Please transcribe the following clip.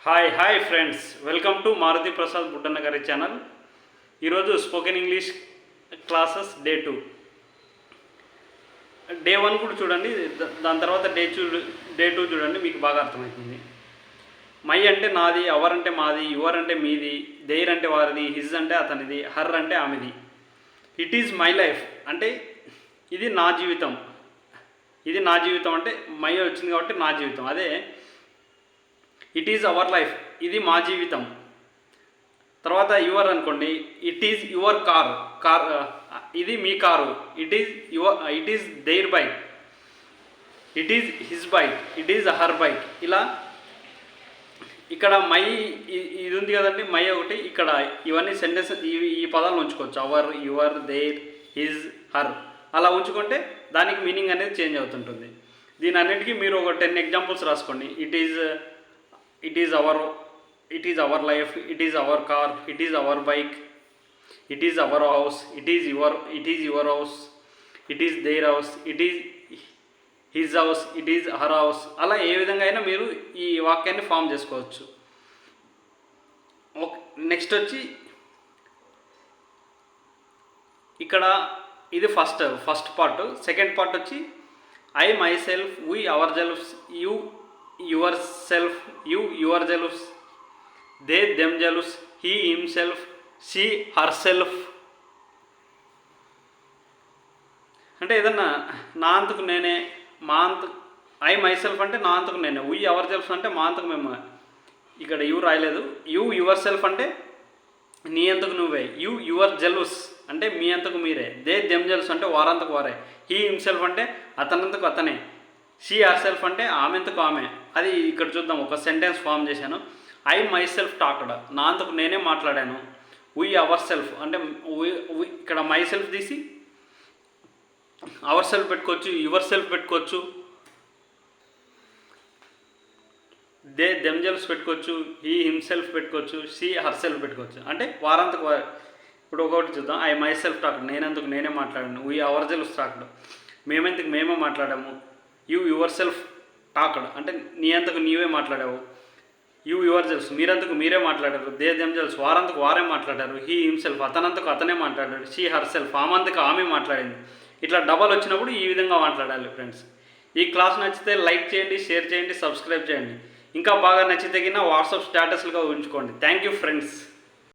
Hi friends, welcome to Maruti Prasad Buddanna గారి channel. ఈరోజు spoken English classes day 1 కూడా చూడండి, దాని తర్వాత డే 2 చూడండి, మీకు బాగా అర్థమవుతుంది. మై అంటే నాది, అవర్ అంటే మాది, యువర్ అంటే మీది, దేర్ అంటే వారిది, హిజ్ అంటే అతనిది, హర్ అంటే ఆమెది. ఇట్ ఈజ్ మై లైఫ్ అంటే ఇది నా జీవితం. అంటే మై వచ్చింది కాబట్టి నా జీవితం. అదే ఇట్ ఈజ్ అవర్ లైఫ్, ఇది మా జీవితం. తర్వాత యువర్ అనుకోండి, ఇట్ ఈజ్ యువర్ కార్, ఇది మీ car. It is their bike, it is his bike, it is her bike. ఇలా ఇక్కడ మై ఇది ఉంది కదండి, మై ఒకటి. ఇక్కడ ఇవన్నీ సెంటెన్స్ ఈ పదాలను ఉంచుకోవచ్చు. Our, your, their, his, her అలా ఉంచుకుంటే దానికి మీనింగ్ అనేది చేంజ్ అవుతుంటుంది. దీని అన్నిటికీ మీరు ఒక 10 ఎగ్జాంపుల్స్ రాసుకోండి. It is our life, it is our car, it is our bike, it is our house, it is your house, it is their house, it is his house, it is her house. అలా ఏ విధంగా అయినా మీరు ఈ వాక్యాన్ని form చేసుకోవచ్చు. Next వచ్చి ఇక్కడ ఇది ఫస్ట్ పార్ట్. సెకండ్ పార్ట్ వచ్చి I myself, we ourselves, you yourself, you yourselves, they themselves, he himself, she herself. అంటే ఏదన్నా నా అంతకు నేనే, మా అంతకు ఐ మై సెల్ఫ్ అంటే నా అంతకు నేనే, వీ అవర్ సెల్ఫ్స్ అంటే మా అంతకు మేము. ఇక్కడ యూ రాయలేదు. యూ యువర్ సెల్ఫ్ అంటే నీ అంతకు నువ్వే, యూ యువర్ జెల్ఫ్స్ అంటే మీ అంతకు మీరే, దే దెమ్ సెల్ఫ్స్ అంటే వారంతకు వారే, హీ హిమ్సెల్ఫ్ అంటే అతనంతకు అతనే, షీ హర్ సెల్ఫ్ అంటే ఆమెంతకు ఆమె. అది ఇక్కడ చూద్దాం. ఒక సెంటెన్స్ ఫామ్ చేశాను. ఐ మై సెల్ఫ్ టాక్డ్, నా అంతకు నేనే మాట్లాడాను. వీ అవర్ సెల్ఫ్ అంటే ఇక్కడ మై సెల్ఫ్ తీసి అవర్ సెల్ఫ్ పెట్టుకోవచ్చు, యువర్ సెల్ఫ్ పెట్టుకోవచ్చు, దే దెమ్జెల్ఫ్స్ పెట్టుకోవచ్చు, హీ హిమ్సెల్ఫ్ పెట్టుకోవచ్చు, షీ హర్ సెల్ఫ్ పెట్టుకోవచ్చు. అంటే వారంతకు వారు. ఇప్పుడు ఒకటి చూద్దాం. ఐ మై సెల్ఫ్ టాక్డ్, నేనందుకు నేనే మాట్లాడాను. వీ అవర్ సెల్ఫ్ టాక్డ్, మేమెందుకు మేమే మాట్లాడాము. యూ యువర్ సెల్ఫ్ టాక్డ్ అంటే నీ అంతకు నీవే మాట్లాడావు. యూ యువర్ సెల్ఫ్స్ మీరంతకు మీరే మాట్లాడారు. దే దెమ్ సెల్ఫ్స్ వారంతకు వారే మాట్లాడారు. హీ హిమ్సెల్ఫ్ అతనంతకు అతనే మాట్లాడాడు. షీ హర్ సెల్ఫ్ ఆమంతకు ఆమె మాట్లాడింది. ఇట్లా డబల్ వచ్చినప్పుడు ఈ విధంగా మాట్లాడాలి ఫ్రెండ్స్. ఈ క్లాస్ నచ్చితే లైక్ చేయండి, షేర్ చేయండి, సబ్స్క్రైబ్ చేయండి. ఇంకా బాగా నచ్చితే వాట్సాప్ స్టేటస్లుగా ఉంచుకోండి. Thank you friends.